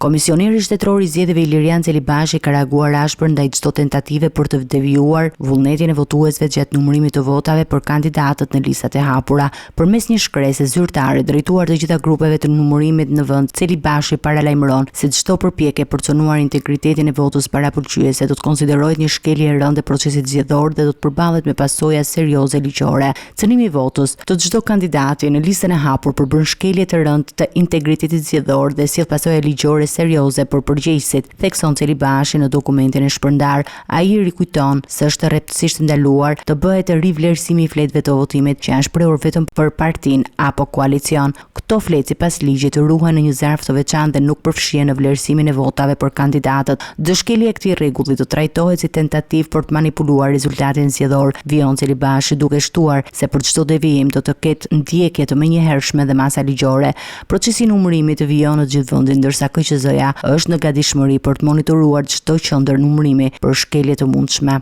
Komisioneri Shtetëror i Zgjedhjeve Ilirian Celibashi ka reaguar ashpër ndaj çdo tentative për të devijuar vullnetin e votuesve gjatë numërimit të votave për kandidatët në listat e hapura. Përmes një shkrese zyrtare drejtuar të gjitha grupeve të numërimit në vend, Celibashi paralajmëron se çdo përpjekje për të cënuar integritetin e votës parapëlqyese do të konsiderohet një shkelje e rëndë e procesit zgjedhor dhe do të përballet me pasoja serioze ligjore. Cënimi i votës të çdo kandidati në listën e hapur përbën shkelje të rëndë të integritetit zgjedhor dhe sjell pasoja ligjore serioze për përgjegjësit, thekson Celibashi në dokumentin e shpërndar. Ai rikujton se është rreptësisht ndaluar të bëhet rivlerësimi i fletëve të votimit që janë shprehur vetëm për partinë apo koalicion. Këto fletë sipas ligjit ruhen në një zarf të veçantë dhe nuk përfshihen në vlerësimin e votave për kandidatët. Dëshkelja e këtij rregulli do trajtohet si tentativë për të manipuluar rezultatin zgjedhor, vijon Celibashi, duke shtuar se për çdo devijim do të ketë ndjekje të menjëhershme dhe masa ligjore. Procesi i numërimit vijon në të gjithë vendin, ndërsa KQZ-ja është në gatishmëri për të monitoruar çdo qendër numërimi për shkelje të mundshme.